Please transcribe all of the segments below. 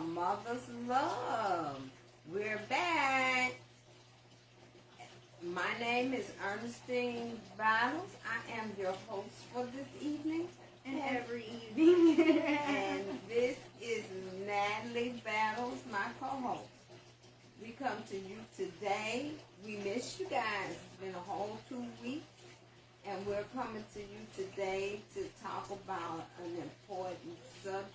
Mother's Love. We're back. My name is Ernestine Battles. I am your host for this evening. And every evening. And this is Natalie Battles, my co-host. We come to you today. We miss you guys. It's been a whole 2 weeks. And we're coming to you today to talk about an important subject.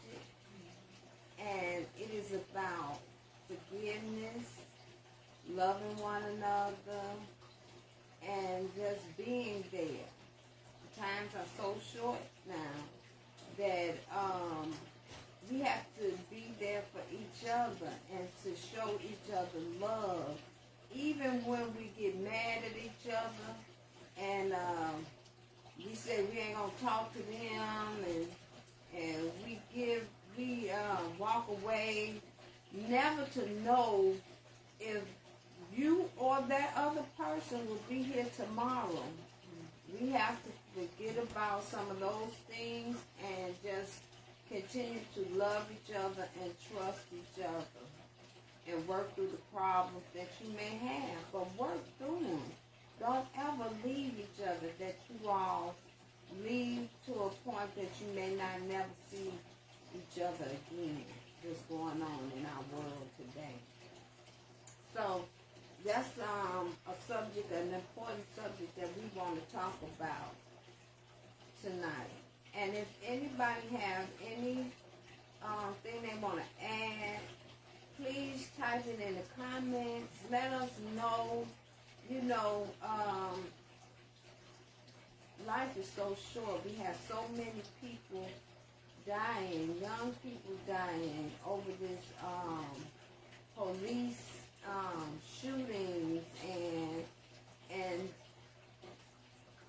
And it is about forgiveness, loving one another, and just being there. Times are so short now that we have to be there for each other and to show each other love. Even when we get mad at each other and we say we ain't gonna talk to them and we walk away, never to know if you or that other person will be here tomorrow. We have to forget about some of those things and just continue to love each other and trust each other and work through the problems that you may have. But work through them. Don't ever leave each other, that you all leave to a point that you may not never see each other again. What's going on in our world today. So that's a subject, an important subject that we want to talk about tonight. And if anybody has any thing they want to add, please type it in the comments. Let us know. You know, life is so short. We have so many people dying, young people dying over this police shootings, and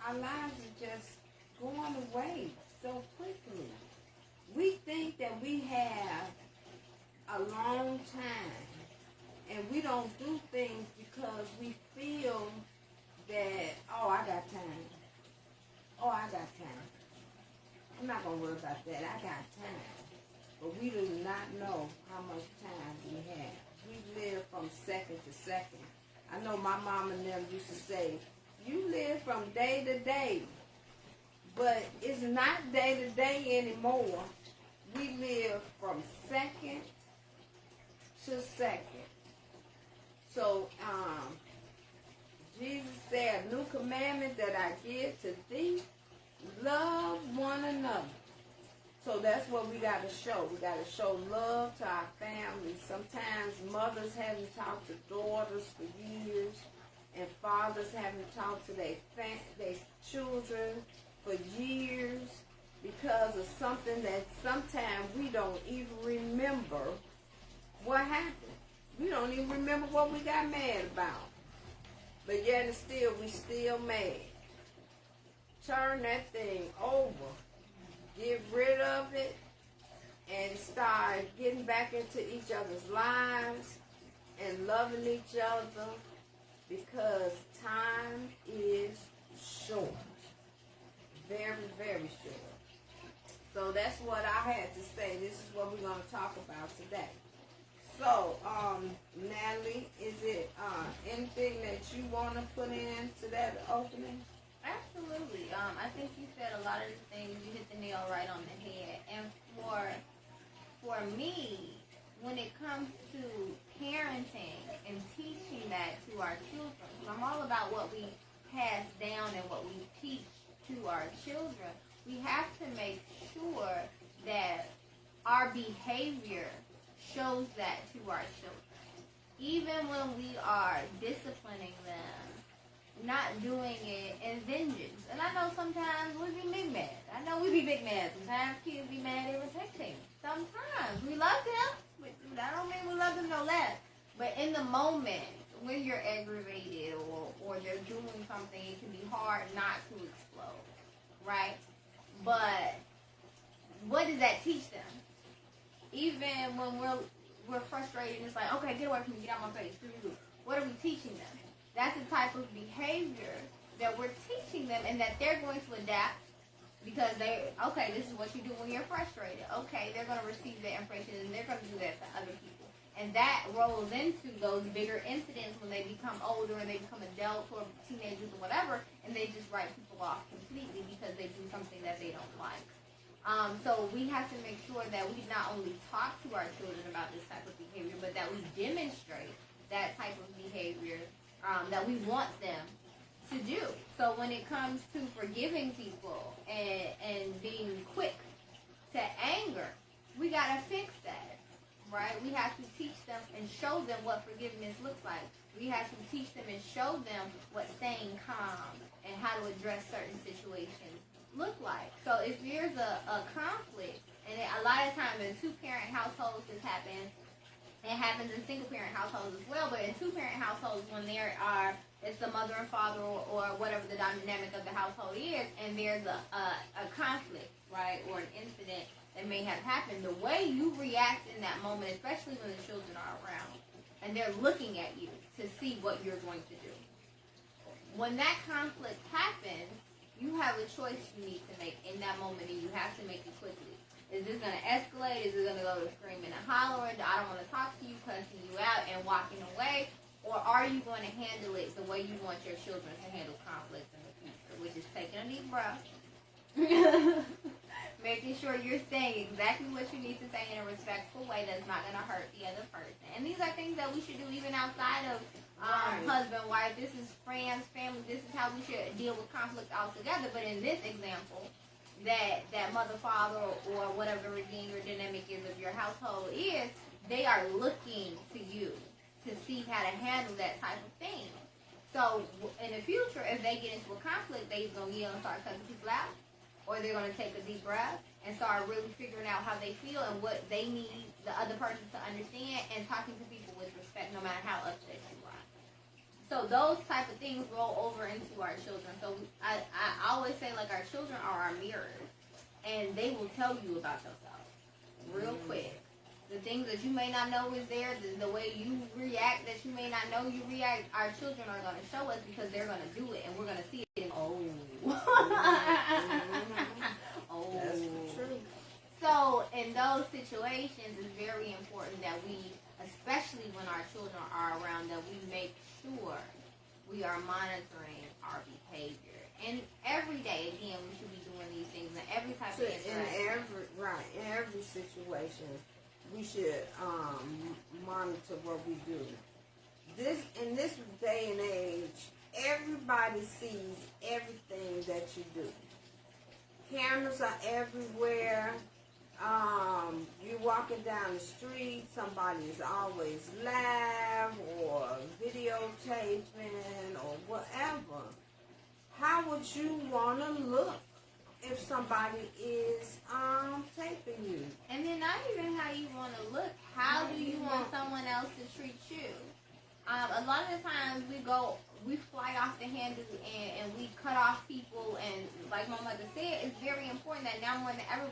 our lives are just going away so quickly. We think that we have a long time, and we don't do things because we feel that, oh, I got time. Oh, I got time. I'm not going to worry about that. I got time. But we do not know how much time we have. We live from second to second. I know my mom and them used to say, you live from day to day. But it's not day to day anymore. We live from second to second. So, Jesus said, a new commandment that I give to thee, love one another. So that's what we got to show. We got to show love to our families. Sometimes mothers haven't talked to daughters for years, and fathers haven't talked to their children for years because of something that sometimes we don't even remember what happened. We don't even remember what we got mad about. But yet and still, we still mad. Turn that thing over. Get rid of it and start getting back into each other's lives and loving each other, because time is short. Very, very short. So that's what I had to say. This is what we're going to talk about today. So, Natalie, is it anything that you want to put into that opening? Absolutely. I think you said a lot of the things. You hit the nail right on the head. And for me, when it comes to parenting and teaching that to our children, I'm all about what we pass down and what we teach to our children. We have to make sure that our behavior shows that to our children. Even when we are disciplining them, not doing it in vengeance. And I know sometimes we be big mad. I know we be big mad. Sometimes kids be mad irritating. Sometimes we love them, but I don't mean we love them no less. But in the moment, when you're aggravated or they're doing something, it can be hard not to explode, right? But what does that teach them? Even when we're frustrated, it's like, okay, get away from me, get out my face. What are we teaching them? That's the type of behavior that we're teaching them, and that they're going to adapt Because this is what you do when you're frustrated. Okay, they're going to receive that information and they're going to do that to other people. And that rolls into those bigger incidents when they become older and they become adults or teenagers or whatever, and they just write people off completely because they do something that they don't like. So we have to make sure that we not only talk to our children about this type of behavior, but that we demonstrate that type of behavior that we want them to do. So when it comes to forgiving people and being quick to anger, we gotta fix that, right? We have to teach them and show them what forgiveness looks like. We have to teach them and show them what staying calm and how to address certain situations look like. So if there's a conflict, and a lot of times in two-parent households this happens, it happens in single-parent households as well, but in two-parent households when it's the mother and father or whatever the dynamic of the household is, and there's a conflict, right, or an incident that may have happened, the way you react in that moment, especially when the children are around, and they're looking at you to see what you're going to do. When that conflict happens, you have a choice you need to make in that moment, and you have to make it quickly. Is this going to escalate? Is it going to go to screaming and hollering? I don't want to talk to you, cussing you out, and walking away? Or are you going to handle it the way you want your children to handle conflicts in the future, which is taking a deep breath, making sure you're saying exactly what you need to say in a respectful way that's not going to hurt the other person. And these are things that we should do even outside of husband, wife. This is friends, family. This is how we should deal with conflict altogether. But in this example, that mother, father, or whatever the regime or dynamic is of your household is, they are looking to you to see how to handle that type of thing. So in the future, if they get into a conflict, they're going to yell and start cussing people out, or they're going to take a deep breath and start really figuring out how they feel and what they need the other person to understand, and talking to people with respect no matter how upset you are. So those type of things roll over into our children. So I always say, like, our children are our mirrors, and they will tell you about yourself real quick. The things that you may not know is there, the way you react that you may not know you react, our children are going to show us because they're going to do it, and we're going to see it. Oh. That's true. So in those situations, it's very important that we, especially when our children are around, that we make sure we are monitoring our behavior. And every day, again, we should be doing these things in every type of interaction. In every situation, we should monitor what we do. In this day and age, everybody sees everything that you do. Cameras are everywhere. You're walking down the street, somebody is always live or videotaping or whatever. How would you want to look if somebody is taping you? And then not even how you want to look. How do you want someone else to treat you? A lot of the times we fly off the handle and we cut off people. And like my mother said, it's very important that now more than ever,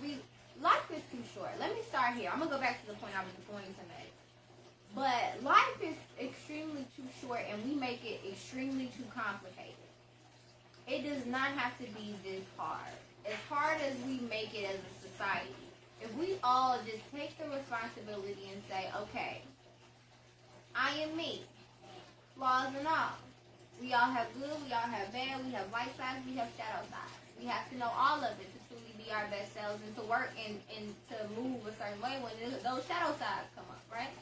life is too short. Let me start here. I'm going to go back to the point I was going to make. But life is extremely too short, and we make it extremely too complicated. It does not have to be this hard. As hard as we make it as a society, if we all just take the responsibility and say, okay, I am me, flaws and all. We all have good, we all have bad, we have light sides, we have shadow sides. We have to know all of it to truly be our best selves and to work and to move a certain way when those shadow sides come up, right?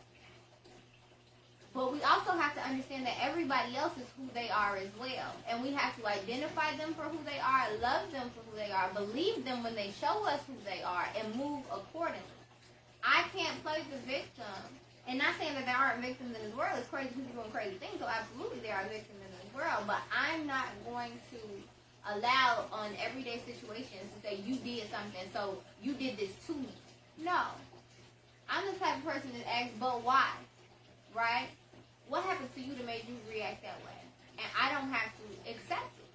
But we also have to understand that everybody else is who they are as well. And we have to identify them for who they are, love them for who they are, believe them when they show us who they are, and move accordingly. I can't play the victim. And not saying that there aren't victims in this world. It's crazy people doing crazy things, so absolutely there are victims in this world. But I'm not going to allow on everyday situations to say you did something, so you did this to me. No. I'm the type of person that asks, but why? Right? What happened to you that made you react that way? And I don't have to accept it.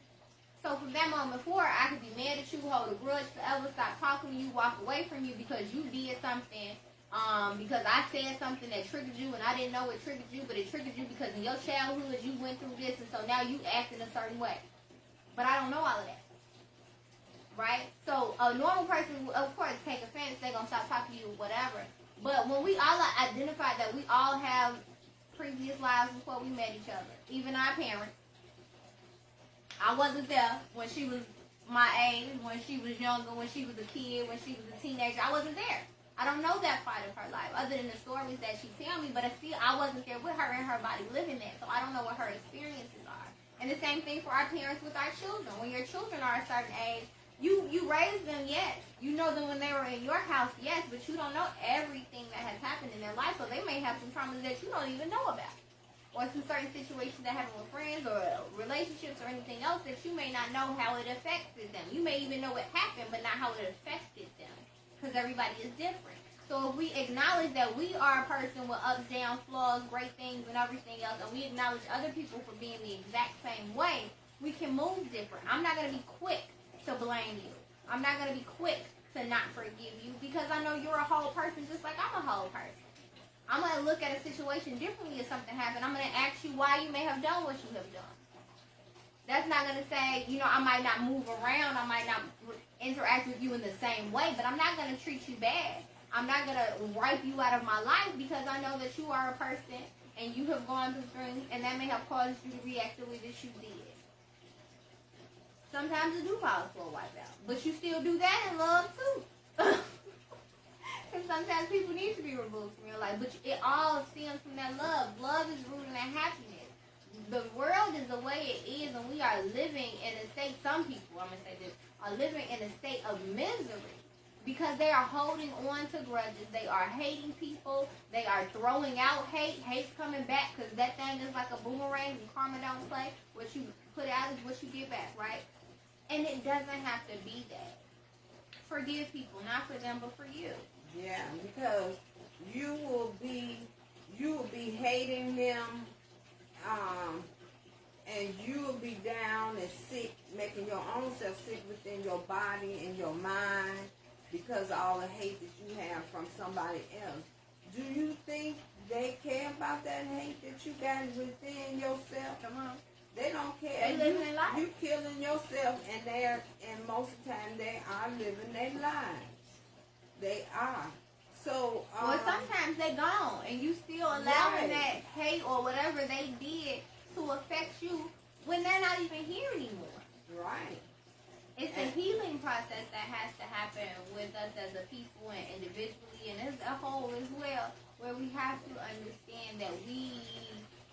So from that moment forward, I could be mad at you, hold a grudge forever, stop talking to you, walk away from you because you did something, because I said something that triggered you and I didn't know it triggered you, but it triggered you because in your childhood you went through this, and so now you act in a certain way. But I don't know all of that. right? So a normal person will, of course, take offense. They're going to stop talking to you, whatever. But when we all identify that we all have previous lives before we met each other, even our parents. I wasn't there when she was my age, when she was younger, when she was a kid, when she was a teenager. I wasn't there. I don't know that part of her life, other than the stories that she tell me, but I wasn't there with her in her body living that, so I don't know what her experiences are. And the same thing for our parents with our children. When your children are a certain age, you raised them, yes. You know them when they were in your house, yes, but you don't know everything that has happened in their life, so they may have some traumas that you don't even know about. Or some certain situations that happen with friends or relationships or anything else that you may not know how it affected them. You may even know what happened, but not how it affected them. Because everybody is different. So if we acknowledge that we are a person with ups, downs, flaws, great things, and everything else, and we acknowledge other people for being the exact same way, we can move different. I'm not going to be quick to blame you. I'm not going to be quick to not forgive you because I know you're a whole person just like I'm a whole person. I'm going to look at a situation differently if something happened. I'm going to ask you why you may have done what you have done. That's not going to say, I might not move around. I might not interact with you in the same way, but I'm not going to treat you bad. I'm not going to wipe you out of my life because I know that you are a person and you have gone through things and that may have caused you to react the way that you did. Sometimes it do cause for a wipeout, but you still do that in love too. Because sometimes people need to be removed from your life, but it all stems from that love. Love is rooted in that happiness. The world is the way it is, and we are living in a state, some people, I'm going to say this, are living in a state of misery because they are holding on to grudges. They are hating people. They are throwing out hate. Hate's coming back because that thing is like a boomerang and karma don't play. What you put out is what you get back, right? And it doesn't have to be that. Forgive people, not for them, but for you. Yeah, because you will be hating them, and you will be down and sick, making your own self sick within your body and your mind because of all the hate that you have from somebody else. Do you think they care about that hate that you got within yourself? Come on. They don't care. They living their life. You killing yourself, and most of the time they are living their lives. They are. So well, sometimes they gone, and you still allowing that hate or whatever they did to affect you when they're not even here anymore. Right. It's a healing process that has to happen with us as a people and individually and as a whole as well, where we have to understand that we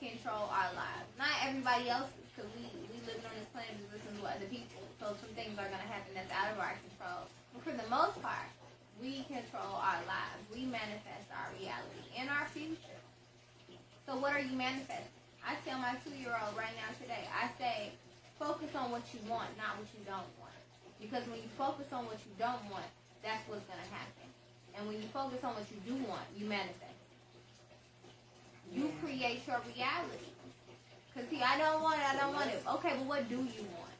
control our lives. Not everybody else's, because we live on this planet to listen to other people. So some things are going to happen that's out of our control. But for the most part, we control our lives. We manifest our reality and our future. So what are you manifesting? I tell my 2-year-old right now today, I say, focus on what you want, not what you don't want. Because when you focus on what you don't want, that's what's going to happen. And when you focus on what you do want, you manifest. You create your reality. Because, see, I don't want it. Okay, but what do you want?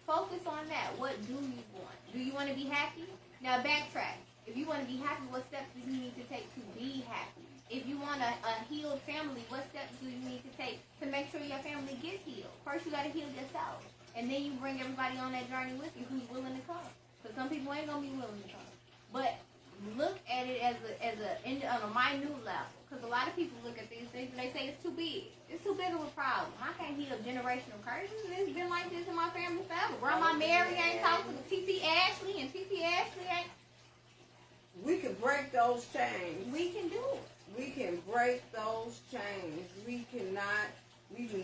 Focus on that. What do you want? Do you want to be happy? Now, backtrack. If you want to be happy, what steps do you need to take to be happy? If you want a healed family, what steps do you need to take to make sure your family gets healed? First, you got to heal yourself. And then you bring everybody on that journey with you who's willing to come. Because some people ain't going to be willing to come. But look at it on a minute level. Because a lot of people look at these things and they say it's too big. It's too big of a problem. I can't heal generational curses. It's been like this in my family forever. Grandma Mary ain't talked to T.T. Ashley, and T.T. Ashley ain't. We can break those chains. We can do it. We can break those chains. We do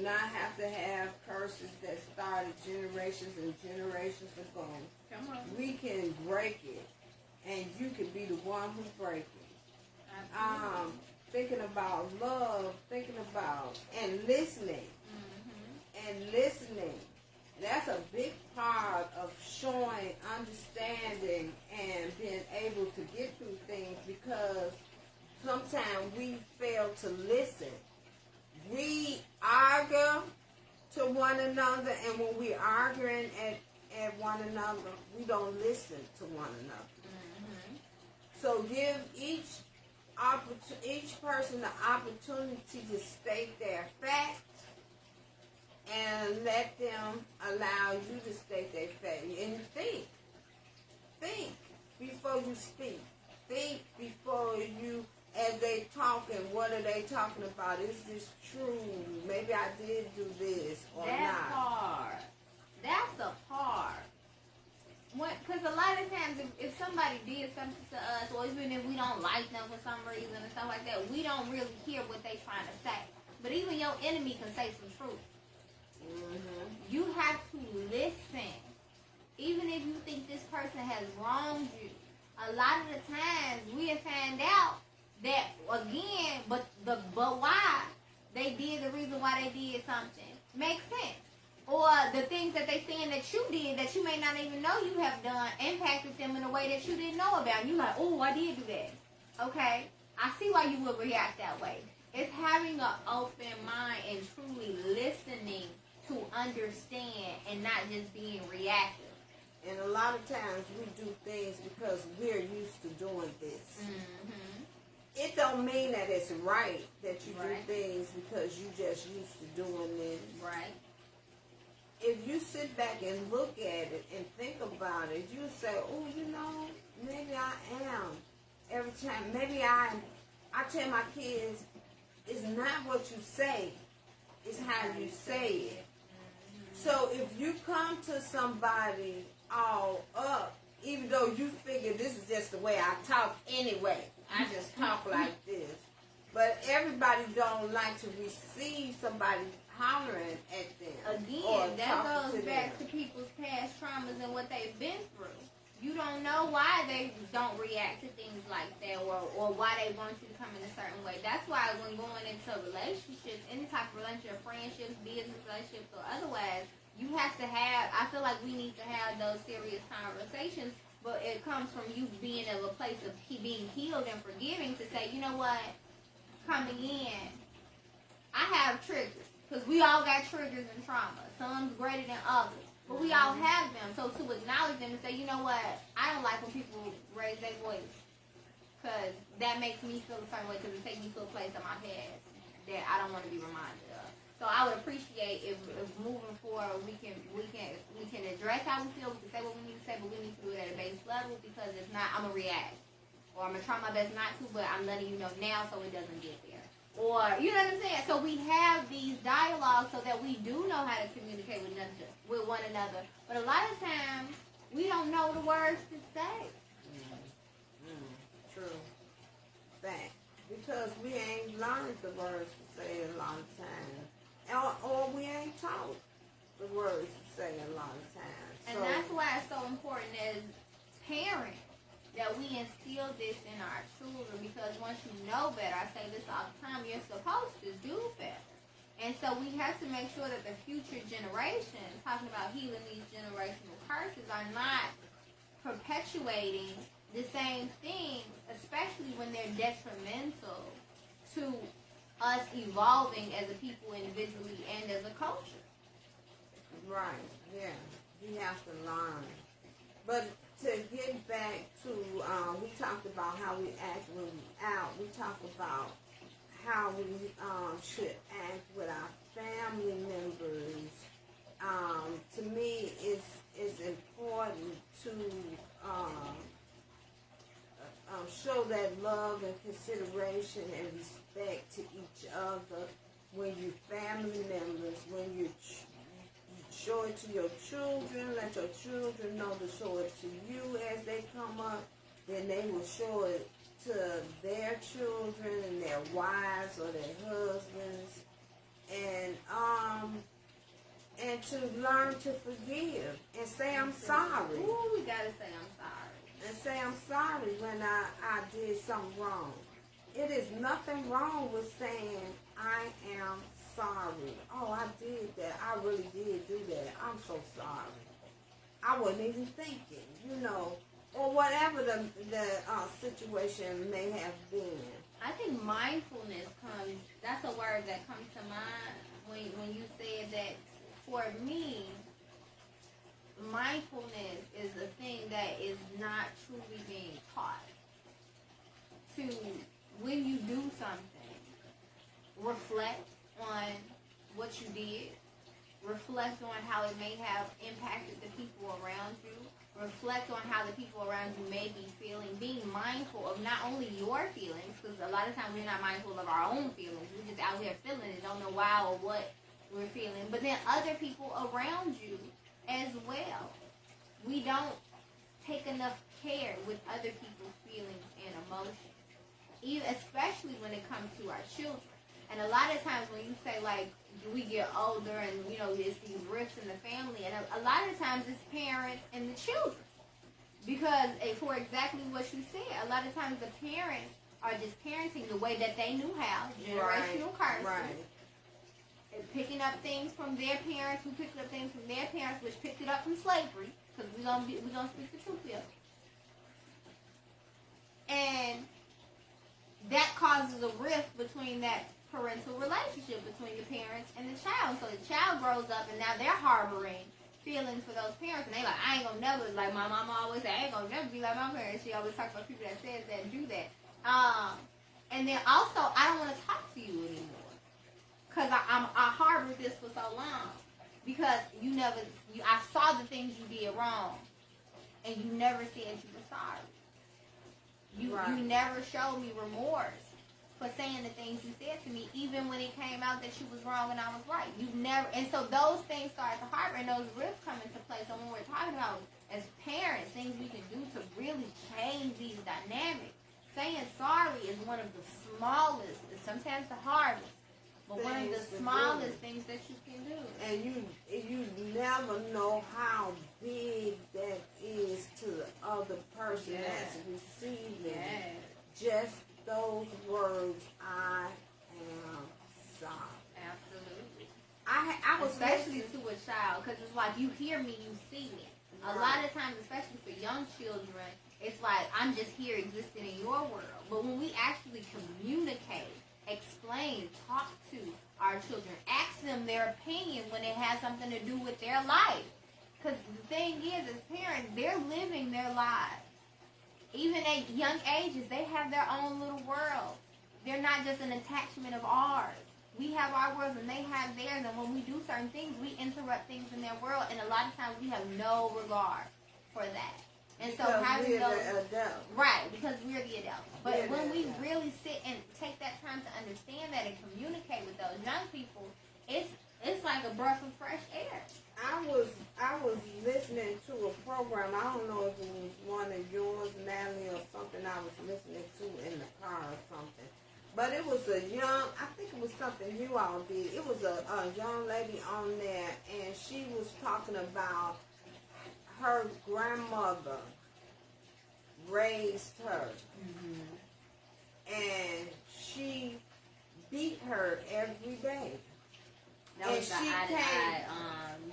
not have to have curses that started generations and generations ago. Come on. We can break it. And you can be the one who breaks it. Thinking about love, thinking about and listening. Mm-hmm. And listening. That's a big part of showing understanding and being able to get through things, because sometimes we fail to listen. We argue to one another, and when we're arguing at one another, we don't listen to one another. Mm-hmm. So give each person the opportunity to state their facts, and let them allow you to state their fact. And think, you speak. Think before you, as they talking, what are they talking about? Is this true? Maybe I did do this or That not. part. That's the part. Because a lot of times, if somebody did something to us, or even if we don't like them for some reason and stuff like that, we don't really hear what they trying to say. But even your enemy can say some truth. Mm-hmm. You have to listen. Even if you think this person has wronged you, a lot of the times we have found out that again, but why they did, the reason why they did something makes sense. Or the things that they saying that you did that you may not even know you have done impacted them in a way that you didn't know about. You like, oh, I did do that. Okay, I see why you would react that way. It's having an open mind and truly listening to understand and not just being reactive. And a lot of times we do things because we're used to doing this. Mm-hmm. It don't mean that it's right that you Right. do things because you just used to doing this. Right. If you sit back and look at it and think about it, you say, oh, you know, maybe I am. Every time, maybe I tell my kids, it's not what you say, it's how you say it. So if you come to somebody all up, even though you figure this is just the way I talk anyway, I just talk like this. But everybody don't like to receive somebody hollering at them. or Again, that talking goes to back them. to people's past traumas and what they've been through. You don't know why they don't react to things like that, or why they want you to come in a certain way. That's why when going into relationships, any type of relationship, friendships, business relationships, or otherwise, you have to have, I feel like we need to have those serious conversations, but it comes from you being in a place of being healed and forgiving to say, you know what, coming in, I have triggers. Because we all got triggers and trauma. Some's greater than others. But we all have them. So to acknowledge them and say, you know what, I don't like when people raise their voice. Because that makes me feel a certain way because it takes me to a place in my past that I don't want to be reminded of. So I would appreciate if moving forward we can address how we feel, we can say what we need to say, but we need to do it at a base level because if not, I'm going to react. Or I'm going to try my best not to, but I'm letting you know now so it doesn't get there. Or, you know what I'm saying? So we have these dialogues so that we do know how to communicate with one another. But a lot of times, we don't know the words to say. True. Fact. Because we ain't learned the words to say a lot of times. Or we ain't taught the words to say a lot of times. And So, that's why it's so important as parents that we instill this in our children, because once you know better, I say this all the time, you're supposed to do better. And so we have to make sure that the future generations, talking about healing these generational curses, are not perpetuating the same things, especially when they're detrimental to us evolving as a people individually and as a culture. right, yeah. We have to learn. But to get back to, we talked about how we act when we're out. We talked about how we should act with our family members. To me, it's important to show that love and consideration and respect to each other when you're family members, when you show it to your children, let your children know to show it to you as they come up, then they will show it to their children and their wives or their husbands, and to learn to forgive and say I'm sorry. Ooh, we gotta say I'm sorry. And say I'm sorry when I did something wrong. It is nothing wrong with saying I am sorry. Oh, I did that. I really did do that. I'm so sorry. I wasn't even thinking, or whatever the situation may have been. I think mindfulness that's a word that comes to mind when you said that. For me, mindfulness is a thing that is not truly being taught. To, when you do something, reflect on what you did, reflect on how it may have impacted the people around you, reflect on how the people around you may be feeling, being mindful of not only your feelings, because a lot of times we're not mindful of our own feelings. We're just out here feeling it, don't know why or what we're feeling. But then other people around you as well. We don't take enough care with other people's feelings and emotions, even especially when it comes to our children. And a lot of times when you say, like, we get older and, you know, there's these rifts in the family, and a lot of times it's parents and the children. Because, for exactly what you said, a lot of times the parents are just parenting the way that they knew how, generational curses. Right. And picking up things from their parents, who picked up things from their parents, which picked it up from slavery, because we're gonna speak the truth here. And that causes a rift between that parental relationship between the parents and the child. So the child grows up and now they're harboring feelings for those parents, and they like, I ain't gonna never, like my mama always said, I ain't gonna never be like my parents. She always talks about people that says that and do that. And then also, I don't want to talk to you anymore because I harbored this for so long because I saw the things you did wrong, and you never said you were sorry. You never showed me remorse for saying the things you said to me, even when it came out that you was wrong and I was right. You never, and so those things start to harbor, and those rifts come into play. So when we're talking about, as parents, things we can do to really change these dynamics, saying sorry is one of the smallest, sometimes the hardest, but one of the smallest things that you can do. And you never know how big that is to the other person that's receiving just those words, I am sorry. Absolutely. I was especially to a child, because it's like, you hear me, you see me. A lot of times, especially for young children, it's like, I'm just here existing in your world. But when we actually communicate, explain, talk to our children, ask them their opinion when it has something to do with their life. Because the thing is, as parents, they're living their lives. Even at young ages, they have their own little world. They're not just an attachment of ours. We have our worlds and they have theirs, and when we do certain things, we interrupt things in their world, and a lot of times we have no regard for that. And so having those, right, because we're the adults. But when we really sit and take that time to understand that and communicate with those young people, it's like a breath of fresh air. I was listening to a program. I don't know if it was one of yours, Natalie, or something I was listening to in the car or something. But it was I think it was something you all did. It was a young lady on there, and she was talking about her grandmother raised her. Mm-hmm. And she beat her every day. That was the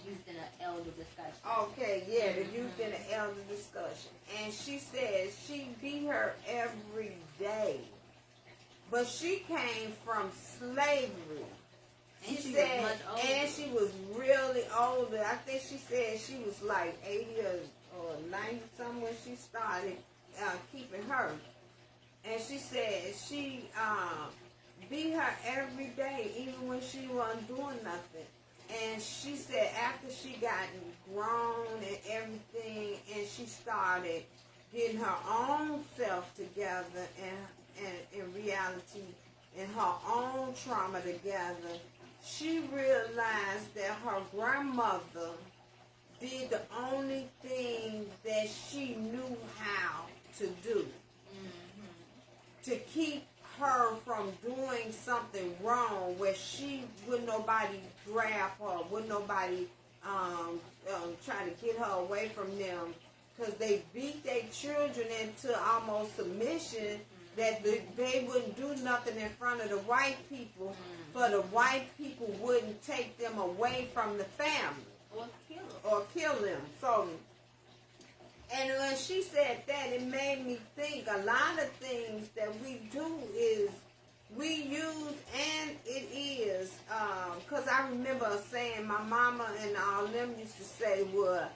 youth in an elder discussion. Okay, yeah, the youth in an elder discussion. And she said she beat her every day. But she came from slavery. And she said, was much older. And she was really older. I think she said she was like 80 or 90 something when she started keeping her. And she said she beat her every day, even when she wasn't doing nothing. And she said after she got grown and everything, and she started getting her own self together and in reality, and her own trauma together, she realized that her grandmother did the only thing that she knew how to do. To keep her from doing something wrong, where wouldn't nobody grab her, wouldn't nobody try to get her away from them, because they beat their children into almost submission, that they wouldn't do nothing in front of the white people, for the white people wouldn't take them away from the family or kill them. So, and when she said that, it made me think a lot of things that we do is we use, and it is, because I remember saying, my mama and all them used to say, well,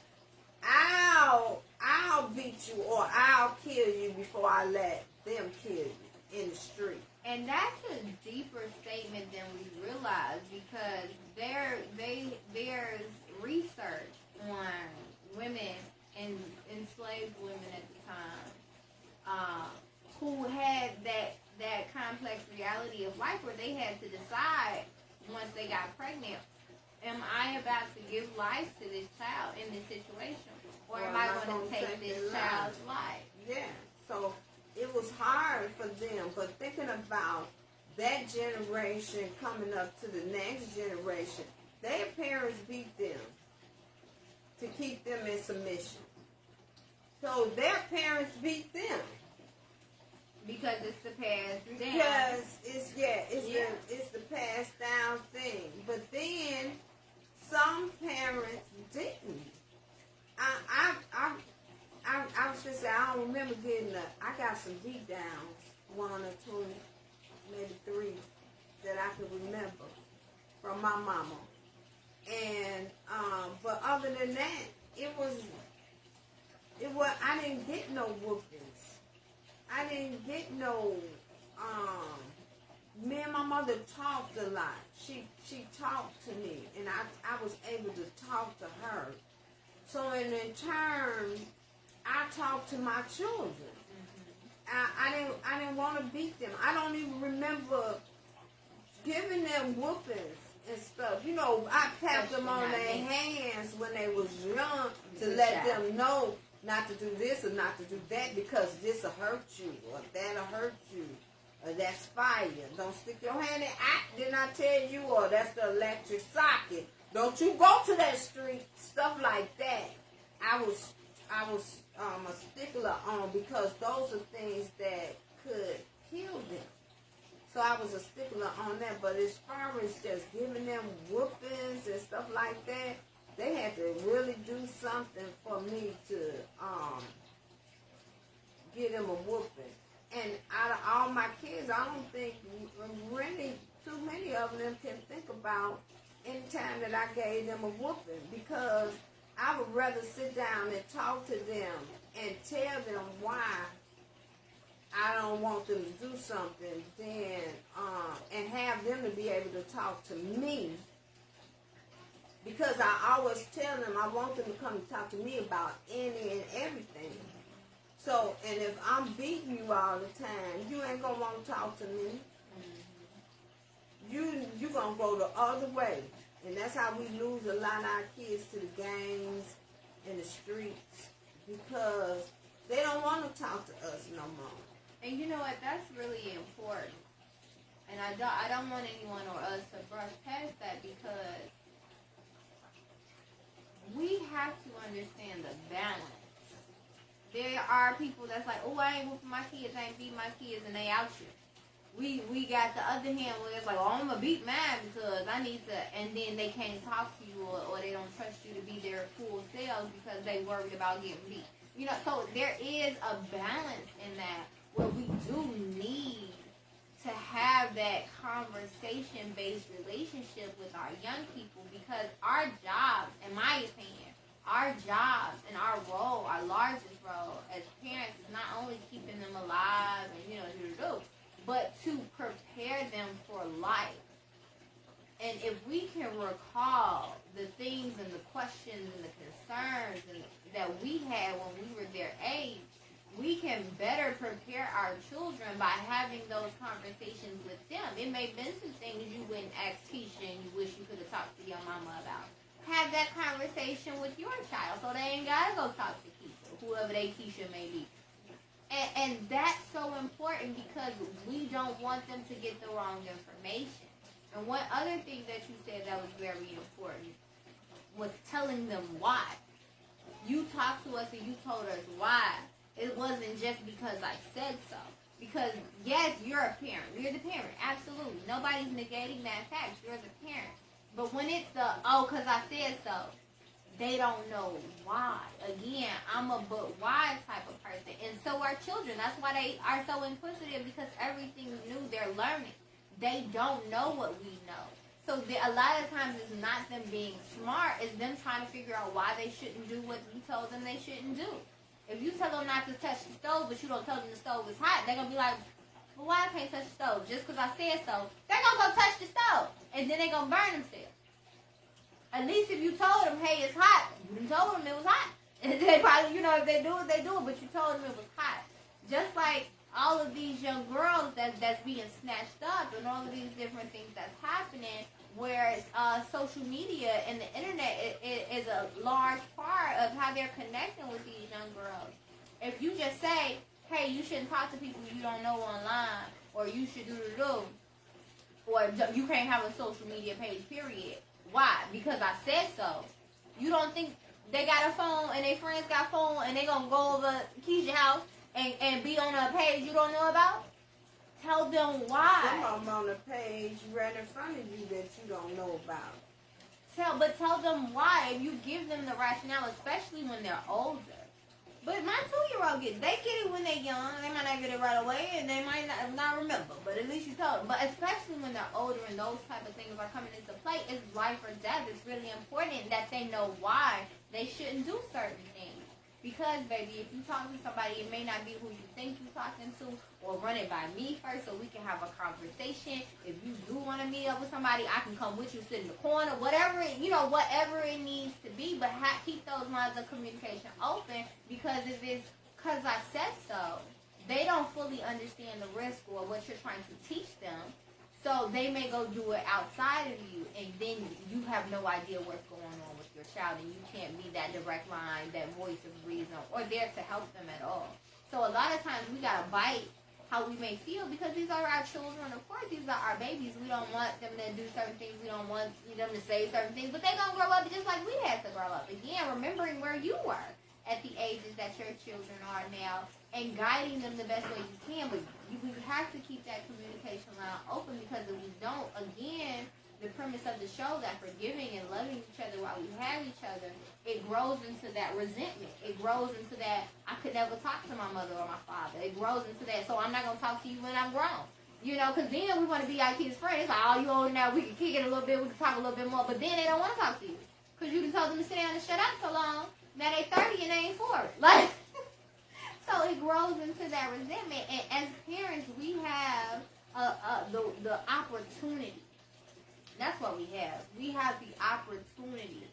I'll beat you or I'll kill you before I let them kill you in the street. And that's a deeper statement than we realize, because there's research on women and enslaved women at the time, who had that complex reality of life where they had to decide once they got pregnant, am I about to give life to this child in this situation, or am I going to take this child's life? Yeah. So it was hard for them, but thinking about that generation coming up to the next generation, their parents beat them to keep them in submission. So their parents beat them. Because it's the passed down. Because it's the passed down thing. But then some parents didn't. I was just saying, I don't remember getting I got some beat downs, 1 or 2, maybe 3, that I can remember from my mama. And but other than that, it was I didn't get no whoopings. I didn't get no me and my mother talked a lot. She talked to me, and I was able to talk to her. So in turn, I talked to my children. I didn't want to beat them. I don't even remember giving them whoopings and stuff. You know, I tapped them on their hands when they was young to let them know not to do this or not to do that, because this will hurt you, or that'll hurt you, or that's fire. Don't stick your hand in. Didn't I tell you? Or that's the electric socket. Don't you go to that street. Stuff like that. I was a stickler on, because those are things that could kill them. So I was a stickler on that. But as far as just giving them whoopings and stuff like that, they had to really do something for me to give them a whooping. And out of all my kids, I don't think really too many of them can think about any time that I gave them a whooping, because I would rather sit down and talk to them and tell them why I don't want them to do something than and have them to be able to talk to me. Because I always tell them I want them to come and talk to me about any and everything. So, and if I'm beating you all the time, you ain't going to want to talk to me. You going to go the other way. And that's how we lose a lot of our kids to the gangs and the streets, because they don't want to talk to us no more. And you know what? That's really important. And I don't want anyone or us to brush past that, because we have to understand the balance. There are people that's like, oh, I ain't whooping my kids, I ain't beating my kids, and they out you. We got the other hand where it's like, oh, I'm going to beat mine because I need to, and then they can't talk to you, or they don't trust you to be their full selves because they worried about getting beat. You know, so there is a balance in that, where we do need to have that conversation-based relationship with our young people, because our job, in my opinion, our jobs and our role, our largest role as parents, is not only keeping them alive and, you know, but to prepare them for life. And if we can recall the things and the questions and the concerns that we had when we were their age, we can better prepare our children by having those conversations with them. It may have been some things you wouldn't ask Keisha and you wish you could have talked to your mama about. Have that conversation with your child, so they ain't got to go talk to Keisha, whoever they Keisha may be. And that's so important, because we don't want them to get the wrong information. And one other thing that you said that was very important was telling them why. You talked to us and you told us why. It wasn't just because I said so. Because, yes, you're a parent. You're the parent. Absolutely. Nobody's negating that fact. You're the parent. But when it's the, oh, because I said so, they don't know why. Again, I'm a but why type of person. And so are children. That's why they are so inquisitive, because everything new they're learning. They don't know what we know. So a lot of times it's not them being smart. It's them trying to figure out why they shouldn't do what you told them they shouldn't do. If you tell them not to touch the stove, but you don't tell them the stove is hot, they're going to be like, well, why I can't touch the stove? Just because I said so. They're going to go touch the stove. And then they're going to burn themselves. At least if you told them, hey, it's hot, you told them it was hot. They probably, if they do it, they do it. But you told them it was hot. Just like all of these young girls that's being snatched up and all of these different things that's happening, whereas social media and the internet is a large part of how they're connecting with these young girls. If you just say, hey, you shouldn't talk to people you don't know online, or you should do, or you can't have a social media page, period. Why? Because I said so. You don't think they got a phone and their friends got a phone and they gonna go over Keisha's house and be on a page you don't know about? Tell them why. Some of them on a page right in front of you that you don't know about. Tell them why. If you give them the rationale, especially when they're older. But my 2-year-old they get it when they're young. They might not get it right away, and they might not remember. But at least you told them. But especially when they're older and those type of things are coming into play, it's life or death. It's really important that they know why they shouldn't do certain things. Because, baby, if you talk to somebody, it may not be who you think you're talking to, or run it by me first so we can have a conversation. If you do want to meet up with somebody, I can come with you, sit in the corner, whatever it needs to be. But keep those lines of communication open, because if it's because I said so, they don't fully understand the risk or what you're trying to teach them. So they may go do it outside of you, and then you have no idea what's going on with your child, and you can't be that direct line, that voice of reason, or there to help them at all. So a lot of times we gotta bite how we may feel, because these are our children. Of course, these are our babies. We don't want them to do certain things. We don't want them to say certain things, but they're gonna grow up just like we had to grow up. Again, remembering where you were at the ages that your children are now, and guiding them the best way you can. But we have to keep that communication line open, because if we don't, again, the premise of the show, that forgiving and loving each other while we have each other, it grows into that resentment. It grows into that I could never talk to my mother or my father. It grows into that, so I'm not going to talk to you when I'm grown. Because then we want to be our kids' friends. It's like, oh, you older now, we can kick it a little bit, we can talk a little bit more, but then they don't want to talk to you. Because you can tell them to sit down and shut up so long. Now they 30 and they ain't for it. Like, so it grows into that resentment. And as parents, we have the opportunity. That's what we have. We have the opportunity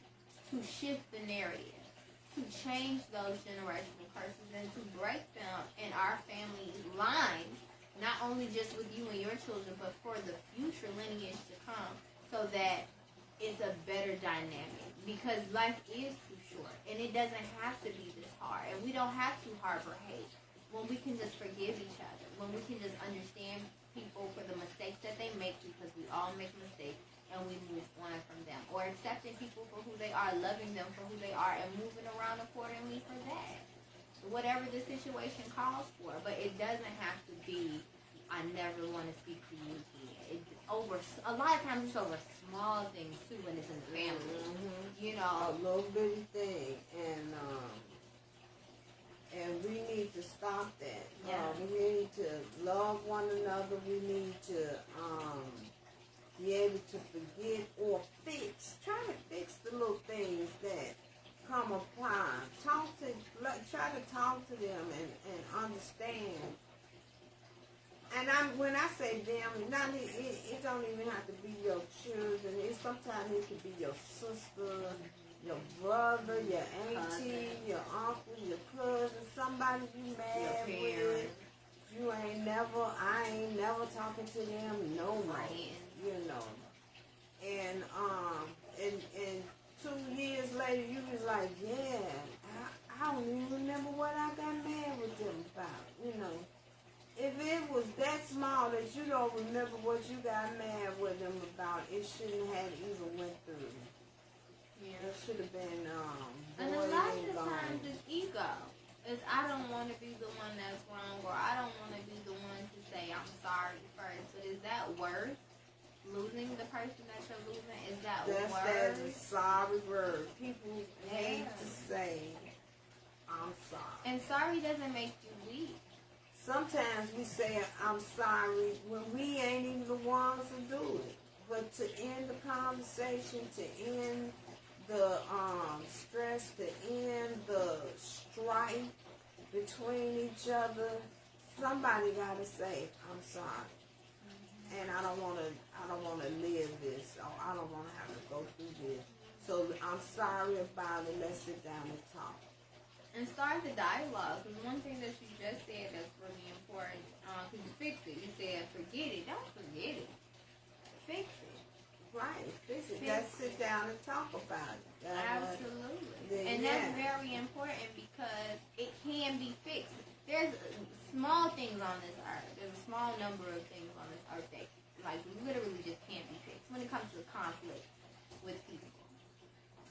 to shift the narrative, to change those generational curses, and to break them in our family lines, not only just with you and your children, but for the future lineage to come, so that it's a better dynamic. Because life is too short, and it doesn't have to be this hard, and we don't have to harbor hate when we can just forgive each other, when we can just understand people for the mistakes that they make, because we all make mistakes, and we move on from them, or accepting people for who they are, loving them for who they are, and moving around accordingly for that, whatever the situation calls for. But it doesn't have to be, I never want to speak to you again. A lot of times it's over small things too, when it's in the family. A little bitty thing, and we need to stop that. Yeah. We need to love one another. We need to be able to forget or try to fix the little things that come upon. Try to talk to them and understand. And when I say them, it don't even have to be your children. Sometimes it could be your sister, your brother, your auntie, your uncle, your cousin, somebody you mad with. I ain't never talking to them no more. And 2 years later, you was like, yeah, I don't even remember what I got mad with them about. If it was that small that you don't remember what you got mad with them about, it shouldn't have even went through. Yeah. It should have been and a lot of times it's ego. It's I don't want to be the one that's wrong, or I don't want to be the one to say I'm sorry first. But is that worth losing the person that you're losing? Is that worth? That's a sorry word. People hate to say I'm sorry. And sorry doesn't make you weak. Sometimes we say I'm sorry when we ain't even the ones to do it. But to end the conversation, to end the stress, to end the strife between each other, somebody gotta say I'm sorry. And I don't wanna live this, or I don't wanna have to go through this. So I'm sorry about it. Let's sit down and talk. And start the dialogue. Because one thing that you just said that's really important, because you fix it. You said forget it. Don't forget it. Fix it. Right. Fix it. Let's sit down and talk about it. Absolutely. And that's very important because it can be fixed. There's small things on this earth. There's a small number of things on this earth that like literally just can't be fixed when it comes to conflict with people.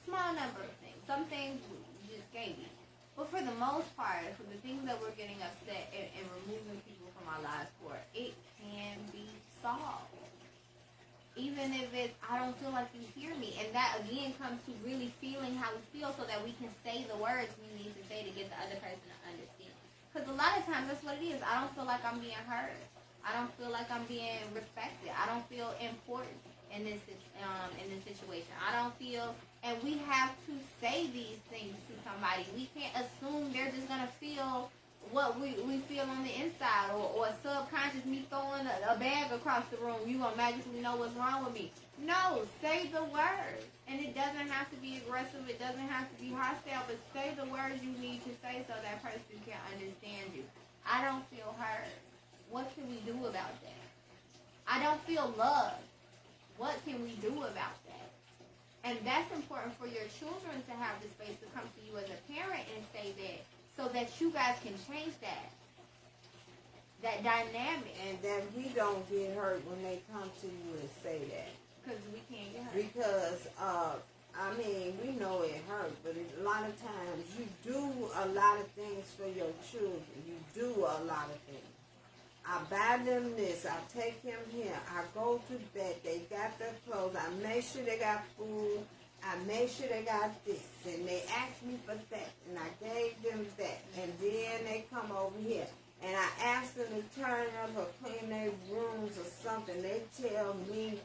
Small number of things. Some things you just can't be. But for the most part, for the things that we're getting upset and removing people from our lives for, it can be solved. Even if it's, I don't feel like you hear me. And that, again, comes to really feeling how we feel so that we can say the words we need to say to get the other person to understand. Because a lot of times, that's what it is. I don't feel like I'm being heard. I don't feel like I'm being respected. I don't feel important in this situation. I don't feel, and we have to say these things to somebody. We can't assume they're just going to feel what we feel on the inside, or subconscious, me throwing a bag across the room, you gonna magically know what's wrong with me. No, say the words. And it doesn't have to be aggressive, it doesn't have to be hostile, but say the words you need to say so that person can understand you. I don't feel heard. What can we do about that? I don't feel loved. What can we do about that? And that's important for your children to have the space to come to you as a parent and say that, so that you guys can change that dynamic. And that we don't get hurt when they come to you and say that. Because we can't get hurt. Because, I mean, we know it hurt, but a lot of times you do a lot of things for your children. You do a lot of things. I buy them this. I take him here. I go to bed. They got their clothes. I make sure they got food. I made sure they got this, and they asked me for that, and I gave them that, and then they come over here, and I asked them to turn up or clean their rooms or something. They tell me,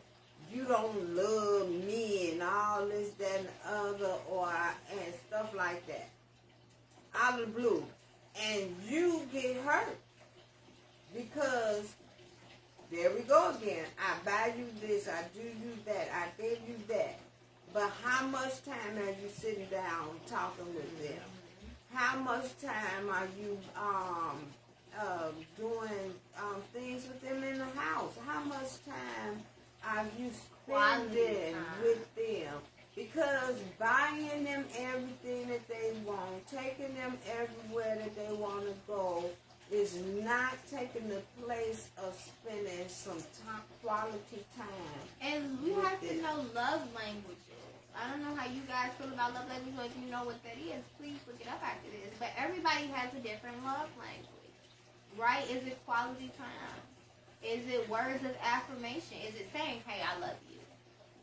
you don't love me, and all this, that, and the other, and stuff like that, out of the blue, and you get hurt, because there we go again. I buy you this, I do you that, I gave you that. But how much time are you sitting down talking with them? How much time are you doing things with them in the house? How much time are you spending with them? Because buying them everything that they want, taking them everywhere that they want to go, is not taking the place of spending some top quality time. And we have to know love languages. I don't know how you guys feel about love language, or if you know what that is, please look it up after this. But everybody has a different love language, right? Is it quality time? Is it words of affirmation? Is it saying, hey, I love you?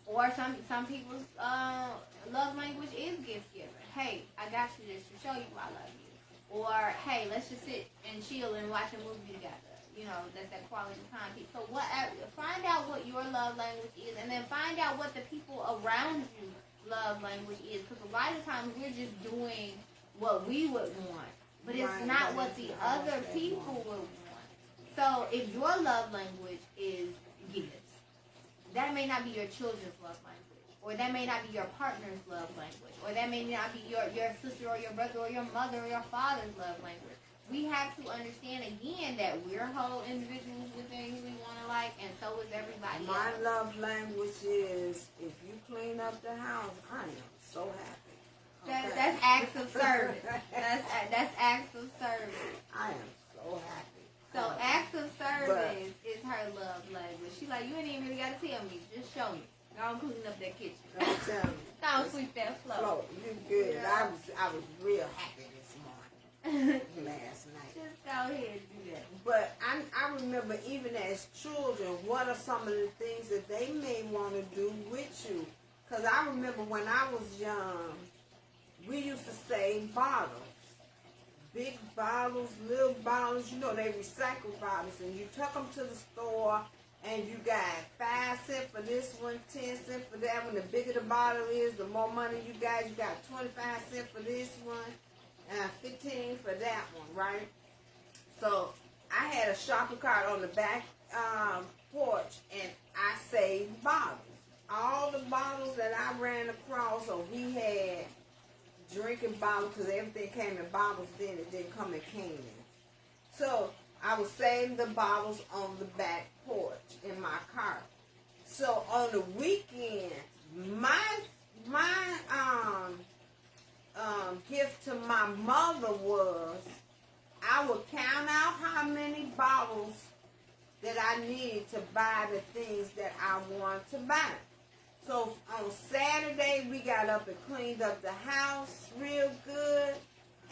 Or some people's love language is gift giving. Hey, I got you this to show you I love you. Or, hey, let's just sit and chill and watch a movie together. You know, that's that quality time piece. So find out what your love language is, and then find out what the people around you love language is. Because a lot of times we're just doing what we would want, but it's not what the other people would want. So if your love language is gifts, that may not be your children's love language, or that may not be your partner's love language, or that may not be your sister or your brother or your mother or your father's love language. We have to understand again that we're whole individuals with things we want to like, and so is everybody else. My love language is, if you clean up the house, I am so happy. Okay? That's acts of service. That's acts of service. I am so happy. So acts of service is her love language. She like, you ain't even really got to tell me. Just show me. Go clean up that kitchen. Don't tell me. Don't sweep that floor. You good. Yeah. I was real happy this morning. Last night. Just go ahead and do that. But I remember even as children, what are some of the things that they may want to do with you? Because I remember when I was young, we used to save bottles. Big bottles, little bottles, you know, they recycle bottles. And you took them to the store, and you got 5 cents for this one, 10 cents for that one. The bigger the bottle is, the more money you got. You got 25 cents for this one, and 15 for that one, right? So I had a shopping cart on the back porch, and I saved bottles. All the bottles that I ran across, or we had drinking bottles, because everything came in bottles then, it didn't come in cans. So I was saving the bottles on the back porch in my car. So on the weekend, my gift to my mother was I would count out how many bottles that I needed to buy the things that I wanted to buy. So on Saturday, we got up and cleaned up the house real good.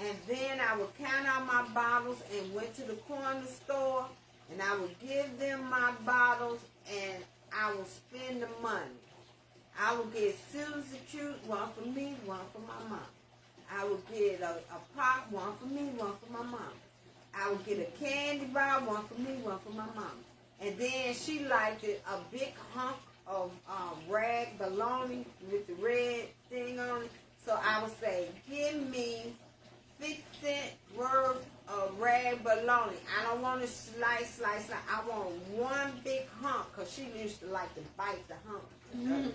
And then I would count out my bottles and went to the corner store. And I would give them my bottles and I would spend the money. I would get substitute, one for me, one for my mom. I would get a pop, one for me, one for my mom. I would get a candy bar, one for me, one for my mom. And then she liked it, a big hunk of rag bologna with the red thing on it. So I would say, give me 50 cent worth of rag bologna. I don't want to slice. I want one big hunk, because she used to like to bite the hunk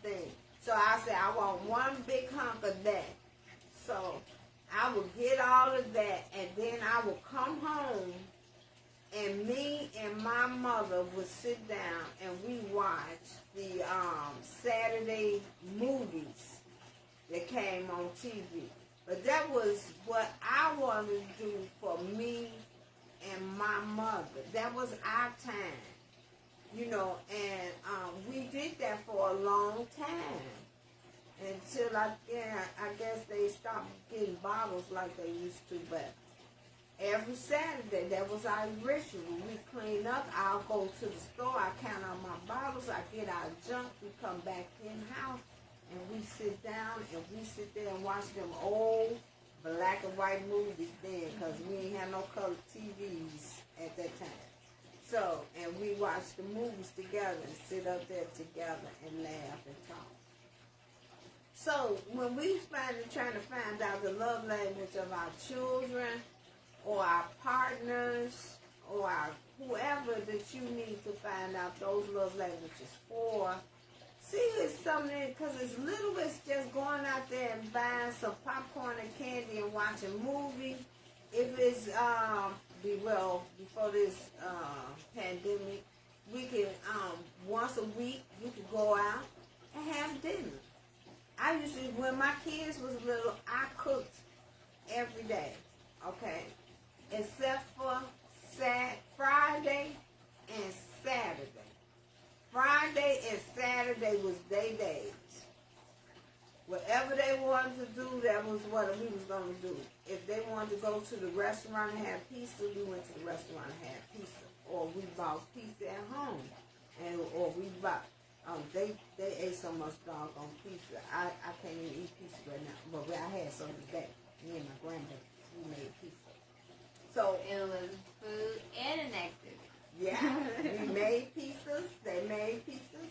thing. So I said, I want one big hunk of that. So I would get all of that, and then I would come home, and me and my mother would sit down and we watched the Saturday movies that came on TV. But that was what I wanted to do for me and my mother. That was our time, you know, and we did that for a long time. Until I guess they stopped getting bottles like they used to. But every Saturday, that was our ritual. We clean up. I'll go to the store. I count out my bottles. I get our junk. We come back in house, and we sit down and we sit there and watch them old black and white movies then, because we ain't had no color TVs at that time. So, and we watch the movies together and sit up there together and laugh and talk. So when we trying to find out the love language of our children or our partners or our whoever that you need to find out those love languages for, see it's something, because it's little as just going out there and buying some popcorn and candy and watching movies. If it's before this pandemic, we can once a week you could go out and have dinner. I usually, when my kids was little, I cooked every day, okay? Except for Friday and Saturday. Friday and Saturday was their days. Whatever they wanted to do, that was what we was going to do. If they wanted to go to the restaurant and have pizza, we went to the restaurant and had pizza. Or we bought pizza at home. Or we bought... they ate so much doggone pizza. I can't even eat pizza right now. But I had some today. Me and my grandbaby, we made pizza. So it was food and an activity. Yeah, we made pizzas. They made pizzas,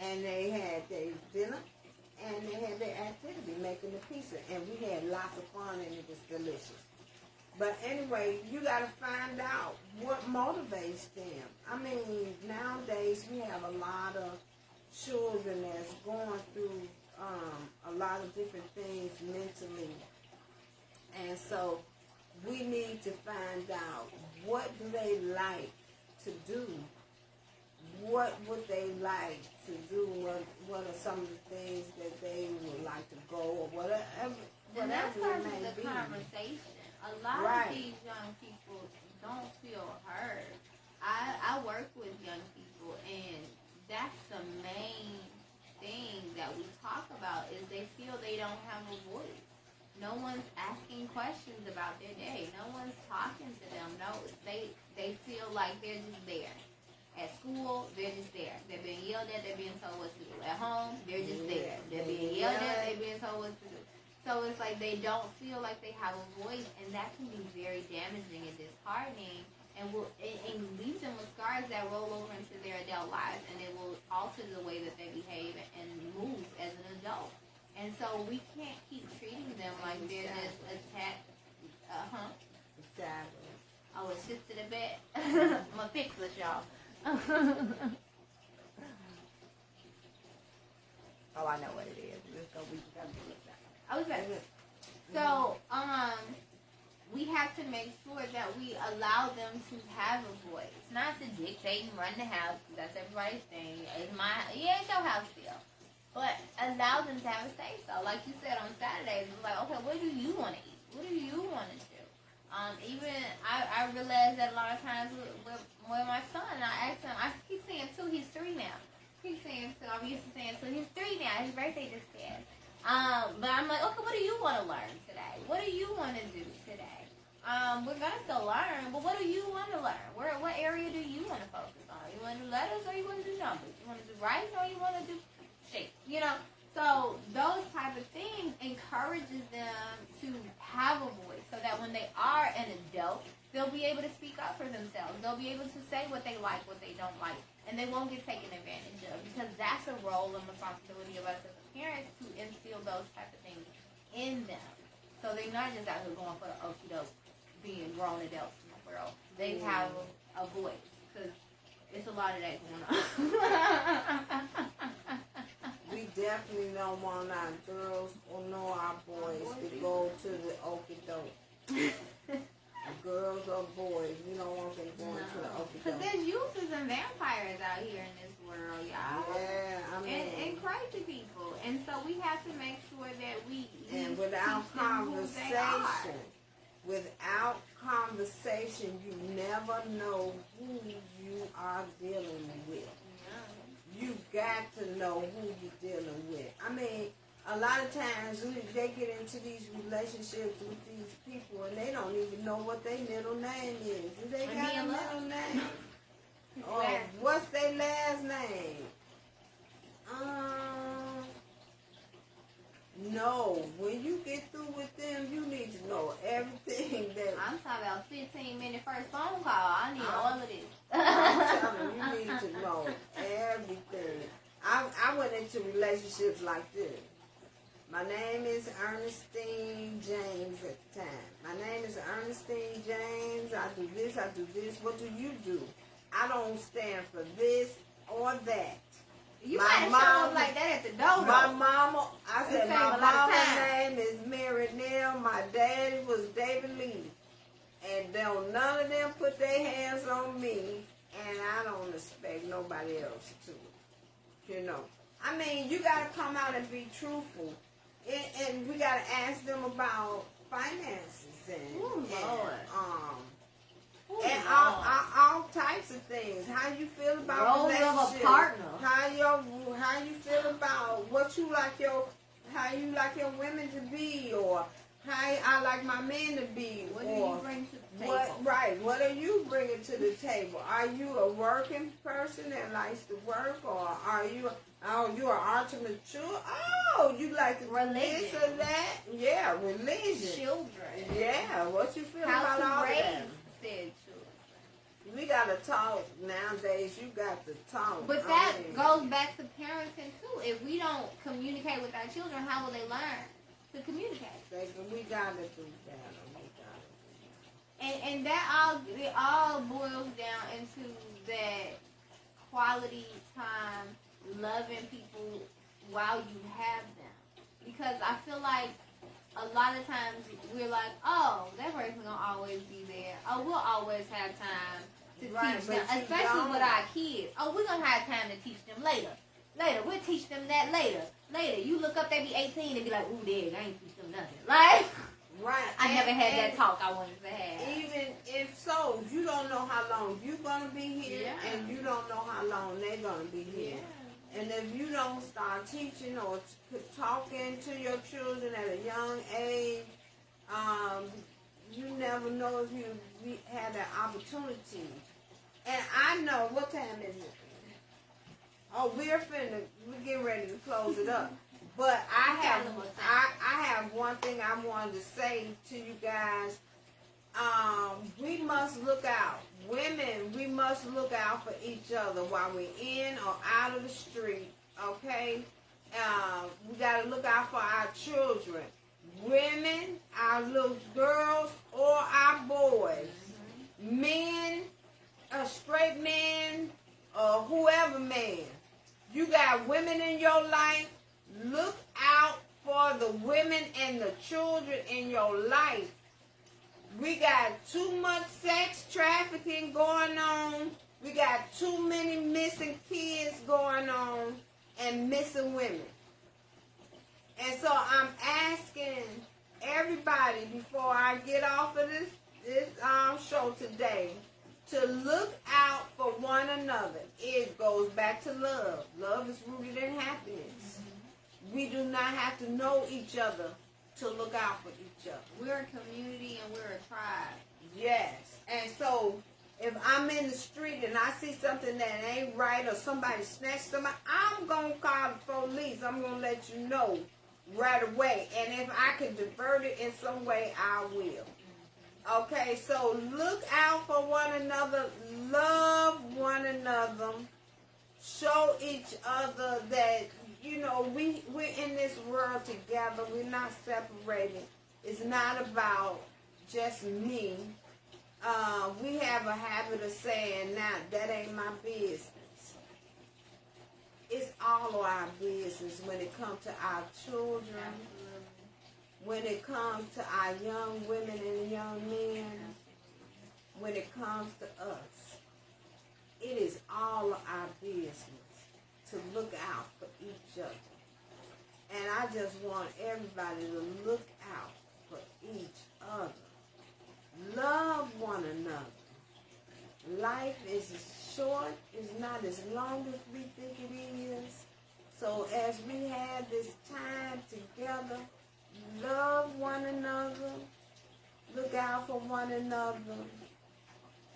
and they had their dinner, and they had their activity making the pizza, and we had lots of fun, and it was delicious. But anyway, you got to find out what motivates them. I mean, nowadays we have a lot of children that's going through a lot of different things mentally, and so we need to find out what do they like to do, what would they like to do, what are some of the things that they would like to go, or whatever And that starts it may with the be. conversation. A lot Right. of these young people don't feel heard. I work with young people, and that's the main thing that we talk about is they feel they don't have a voice. No one's asking questions about their day. No one's talking to them. No, they feel like they're just there. At school, they're just there. They're being yelled at. They're being told what to do. At home, they're just there. They're being yelled at. They're being told what to do. So it's like they don't feel like they have a voice, and that can be very damaging and disheartening, and leave them with scars that roll over into their adult lives, and it will alter the way that they behave and move as an adult. And so we can't keep treating them like they're just attached. Exactly. Oh, it shifted a bit. I'm gonna fix this, y'all. Oh, I know what it is. Let's go. We got to do it. I was back. So, we have to make sure that we allow them to have a voice, not to dictate and run the house. That's everybody's thing. It's your house still, but allow them to have a say so. Like you said on Saturdays, it's like, okay, what do you want to eat? What do you want to do? Even I realized that a lot of times with my son, I asked him. I keep saying 2. He's 3 now. Keep saying 2. I'm used to saying 2. He's 3 now. His birthday just passed. But I'm like, okay, what do you want to learn today? What do you want to do today? We're gonna still learn, but what do you want to learn? What area do you want to focus on? You want to do letters or you want to do numbers? You want to do writing or you want to do shapes? You know, so those type of things encourages them to have a voice, so that when they are an adult, they'll be able to speak up for themselves. They'll be able to say what they like, what they don't like, and they won't get taken advantage of, because that's a role and responsibility of us as parents to instill those type of things in them. So they're not just out here going for the okie doke, being grown adults in the world. They have a voice, because it's a lot of that going on. We definitely don't want our girls or nor our boys to go to the okie doke. Girls or boys, we don't want them going to the okie Because doke. there's uses and vampires out here in this world, y'all. Yeah, I mean, And crazy people. And so we have to make sure that we and without teach them who they are. conversation, without conversation, you never know who you are dealing with. You got to know who you're dealing with. I mean, a lot of times they get into these relationships with these people and they don't even know what their middle name is. Do they got a middle name? Or what's their last name? No. When you get through with them, you need to know everything that... I'm talking about 15-minute first phone call. I need all of this. I'm telling you, you need to know everything. I went into relationships like this. My name is Ernestine James at the time. My name is Ernestine James. I do this, I do this. What do you do? I don't stand for this or that. You might show up like that at the door. My mama, I said my mama's time. name is Mary Neal. My daddy was David Lee. And none of them put their hands on me. And I don't expect nobody else to. You know. I mean, you got to come out and be truthful. And we got to ask them about finances and all types of things. How you feel about relationships? Of a partner. How you feel about what you like how you like your women to be, or how I like my men to be. What do you bring to the table? What are you bringing to the table? Are you a working person that likes to work, or are you an ultimate mature? Oh, you like to religion. This or that? Yeah, religion. Children. Yeah, what you feel How about to all raise that? said children. We gotta talk nowadays. You got to talk. But that goes back to parenting too. If we don't communicate with our children, how will they learn to communicate? We gotta do that. And that all boils down into that quality time, loving people while you have them. Because I feel like a lot of times we're like, oh, that person's gonna always be there. Oh, we'll always have time to teach them, especially with our kids. Oh, we're gonna have time to teach them later. We'll teach them that later. You look up, they be 18 and be like, ooh, dang, I ain't teach them nothing. Like, right. I never had that talk I wanted to have. Even if so, you don't know how long you're gonna be here, and you don't know how long they're gonna be here. Yeah. And if you don't start teaching or talking to your children at a young age, you never know if you have that opportunity. And I know, what time is it? Oh, we're getting ready to close it up. But I have one thing I wanted to say to you guys. We must look out. Women, we must look out for each other while we're in or out of the street, okay? We got to look out for our children. Women, our little girls, or our boys. Men, straight men, or whoever man. You got women in your life. Look out for for the women and the children in your life. We got too much sex trafficking going on. We got too many missing kids going on and missing women. And so I'm asking everybody before I get off of this show today to look out for one another. It goes back to love. Love is rooted in happiness. We do not have to know each other to look out for each other. We're a community and we're a tribe. Yes. And so if I'm in the street and I see something that ain't right or somebody snatched somebody, I'm going to call the police. I'm going to let you know right away. And if I can divert it in some way, I will. Okay, so look out for one another. Love one another. Show each other that, you know, we're in this world together. We're not separated. It's not about just me. We have a habit of saying, "Now that ain't my business." It's all of our business when it comes to our children, when it comes to our young women and young men, when it comes to us. It is all of our business to look out for each other. And I just want everybody to look out for each other. Love one another. Life is short, it's not as long as we think it is. So as we have this time together, love one another, look out for one another,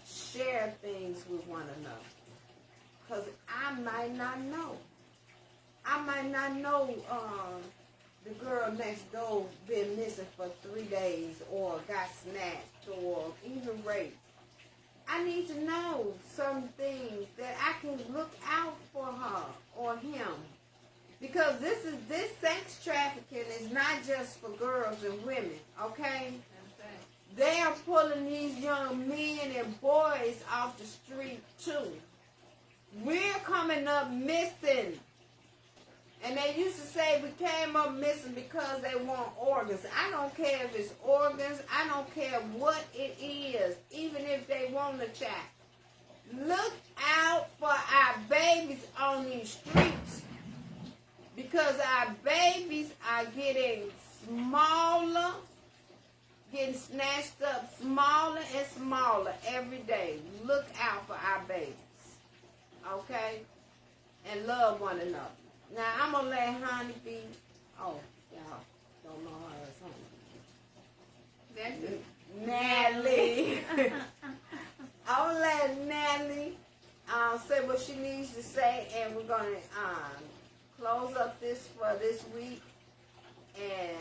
share things with one another. Because I might not know. I might not know the girl next door been missing for 3 days or got snatched or even raped. I need to know some things that I can look out for her or him. Because this sex trafficking is not just for girls and women, okay? They are pulling these young men and boys off the street too. We're coming up missing. And they used to say we came up missing because they want organs. I don't care if it's organs. I don't care what it is, even if they want a child. Look out for our babies on these streets. Because our babies are getting smaller, getting snatched up smaller and smaller every day. Look out for our babies. Okay? And love one another. Now, I'm going to let Honey be. Oh, y'all don't know her as Honey. That's Natalie. I'm going to let Natalie say what she needs to say, and we're going to close up this for this week. And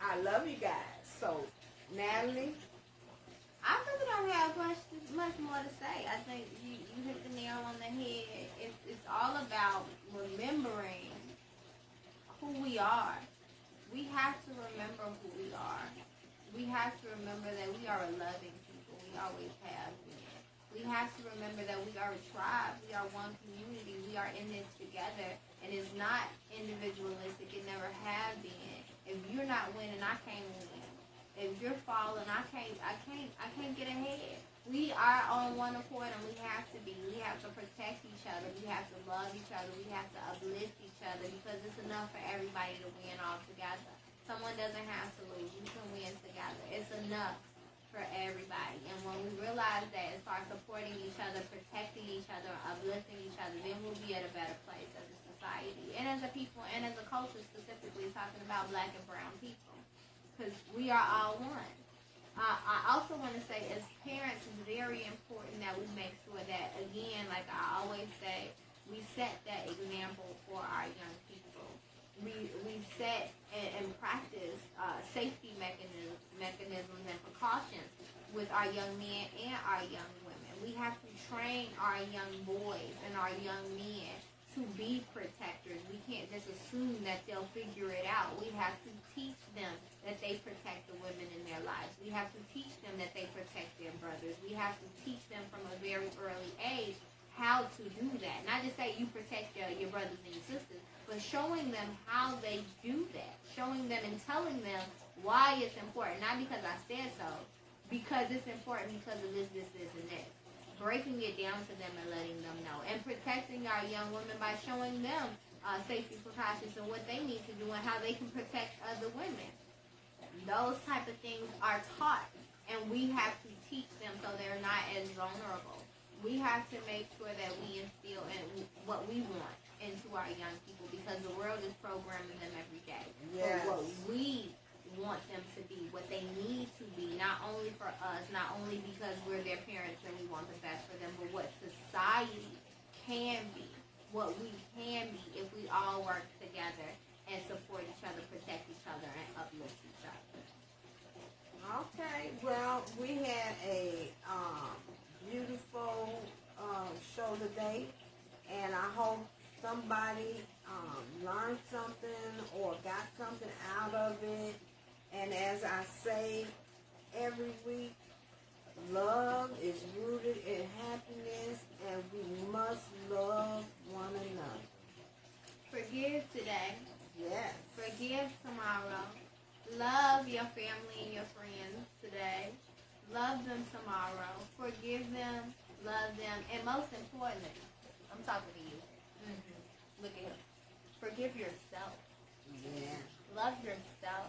I love you guys. So, Natalie. I really don't have much more to say. I think you hit the nail on the head. It's all about remembering who we are. We have to remember who we are. We have to remember that we are a loving people. We always have been. We have to remember that we are a tribe. We are one community. We are in this together. And it's not individualistic. It never has been. If you're not winning, I can't win. If you're falling, I can't get ahead. We are on one accord, and we have to be. We have to protect each other. We have to love each other. We have to uplift each other because it's enough for everybody to win all together. Someone doesn't have to lose. You can win together. It's enough for everybody. And when we realize that and start supporting each other, protecting each other, uplifting each other, then we'll be at a better place as a society and as a people and as a culture, specifically talking about black and brown people. Because we are all one. I also want to say, as parents, it's very important that we make sure that, again, like I always say, we set that example for our young people. We set and practice safety mechanisms and precautions with our young men and our young women. We have to train our young boys and our young men to be protectors. We can't just assume that they'll figure it out. We have to teach them that they protect the women in their lives. We have to teach them that they protect their brothers. We have to teach them from a very early age how to do that. Not just say you protect your brothers and your sisters, but showing them how they do that, showing them and telling them why it's important, not because I said so, because it's important because of this, and this. Breaking it down to them and letting them know, and protecting our young women by showing them safety precautions and what they need to do and how they can protect other women. Those type of things are taught, and we have to teach them so they're not as vulnerable. We have to make sure that we instill in what we want into our young people, because the world is programming them every day. Yes. For what we want them to be, what they need to be, not only for us, not only because we're their parents and we want the best for them, but what society can be, what we can be if we all work together and support each other, protect each other, and uplift each other. Okay, well, we had a beautiful show today, and I hope somebody learned something or got something out of it. And as I say every week, love is rooted in happiness, and we must love one another. Forgive today. Yes. Forgive tomorrow. Love your family and your friends today. Love them tomorrow. Forgive them. Love them. And most importantly, I'm talking to you. Look at him. Forgive yourself. Yeah. Love yourself.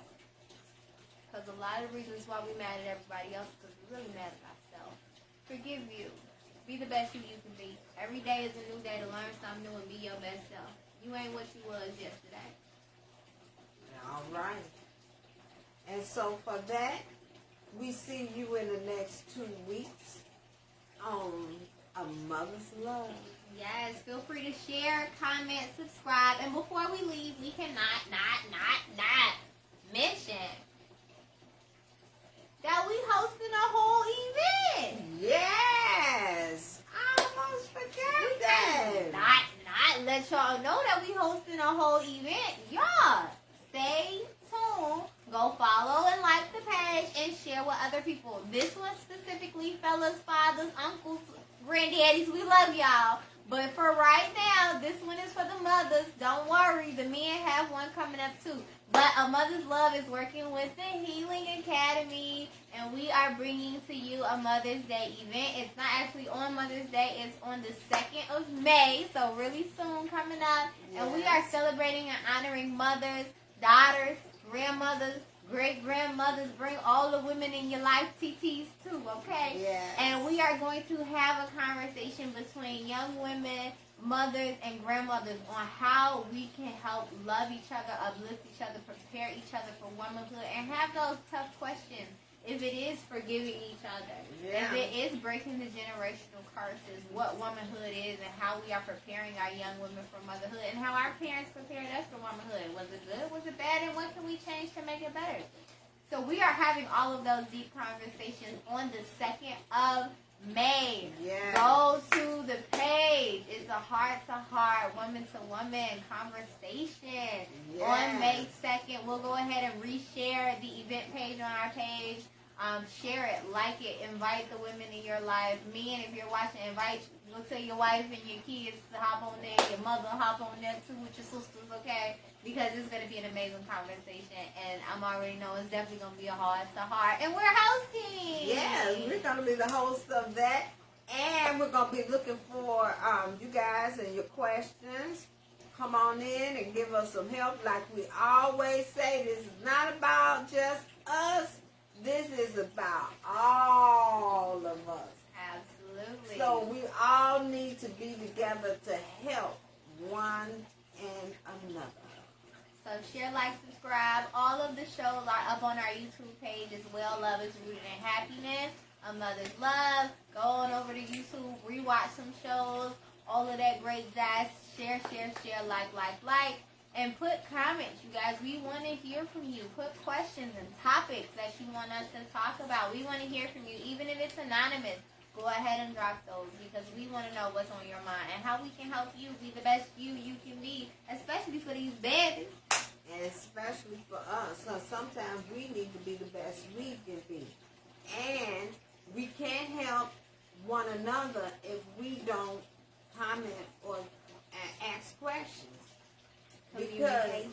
Because a lot of reasons why we mad at everybody else, because we're really mad at ourselves. Forgive you. Be the best you can be. Every day is a new day to learn something new and be your best self. You ain't what you was yesterday. All right. And so for that, we see you in the next 2 weeks on A Mother's Love. Yes, feel free to share, comment, subscribe. And before we leave, we cannot not mention that we hosting a whole event. Yes. I almost forgot that. Not let y'all know that we hosting a whole event. Y'all, stay tuned. Go follow and like the page and share with other people. This one specifically, fellas, fathers, uncles, granddaddies, we love y'all. But for right now, this one is for the mothers. Don't worry, the men have one coming up too. But A Mother's Love is working with the Healing Academy, and we are bringing to you a Mother's Day event. It's not actually on Mother's Day, it's on the 2nd of May, so really soon coming up. Yes. And we are celebrating and honoring mothers, daughters, grandmothers, great-grandmothers. Bring all the women in your life, TTs too, okay? Yeah. And we are going to have a conversation between young women, mothers, and grandmothers on how we can help love each other, uplift each other, prepare each other for womanhood, and have those tough questions. If it is forgiving each other, if it is breaking the generational curses, what womanhood is, and how we are preparing our young women for motherhood, and how our parents prepared us for womanhood. Was it good? Was it bad? And what can we change to make it better? So we are having all of those deep conversations on the 2nd of May. Yes. Go to the page. It's a heart-to-heart, woman-to-woman conversation. Yes. On May 2nd, we'll go ahead and reshare the event page on our page. Share it, like it, invite the women in your life. Men, if you're watching, go tell your wife and your kids to hop on there. Your mother hop on there too with your sisters, okay? Because it's going to be an amazing conversation, and I'm already know it's definitely going to be a heart-to-heart. And we're hosting. Yes, we're going to be the host of that, and we're going to be looking for you guys and your questions. Come on in and give us some help. Like we always say, this is not about just us. This is about all of us. Absolutely. So we all need to be together to help one and another. So share, like, subscribe. All of the shows are up on our YouTube page as well. Love is Rooted in Happiness. A Mother's Love. Go on over to YouTube. Rewatch some shows. All of that great jazz. Share, like. And put comments, you guys. We want to hear from you. Put questions and topics that you want us to talk about. We want to hear from you, even if it's anonymous. Go ahead and drop those, because we want to know what's on your mind and how we can help you be the best you can be, especially for these babies. And especially for us, because sometimes we need to be the best we can be. And we can't help one another if we don't comment or ask questions. Communication.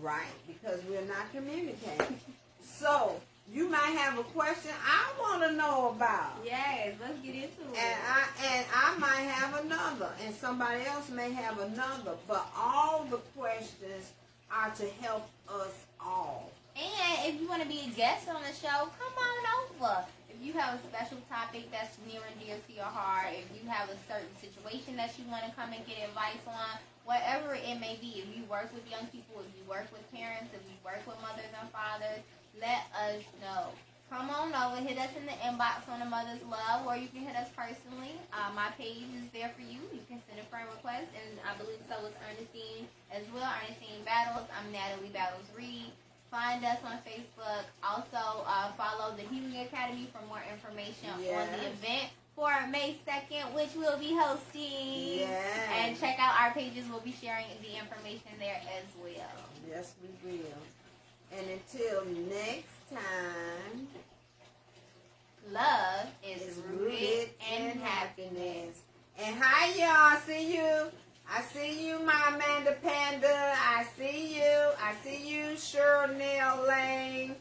Right, because we're not communicating. So, you might have a question I want to know about. Yes, let's get into it. And I might have another, and somebody else may have another, but all the questions are to help us all. And if you want to be a guest on the show, come on over. If you have a special topic that's near and dear to your heart, if you have a certain situation that you want to come and get advice on, whatever it may be, if you work with young people, if you work with parents, if you work with mothers and fathers, let us know. Come on over, hit us in the inbox on the Mother's Love, or you can hit us personally. My page is there for you. You can send a friend request, and I believe so is Ernestine as well. Ernestine Battles. I'm Natalie Battles Reed. Find us on Facebook. Also, follow the Healing Academy for more information on the event for May 2nd, which we'll be hosting. Yes. And check out our pages. We'll be sharing the information there as well. Yes, we will. And until next time, love is rooted in happiness. And hi, y'all. See you. I see you, my Amanda Panda. I see you. I see you, Cheryl Nail Lane.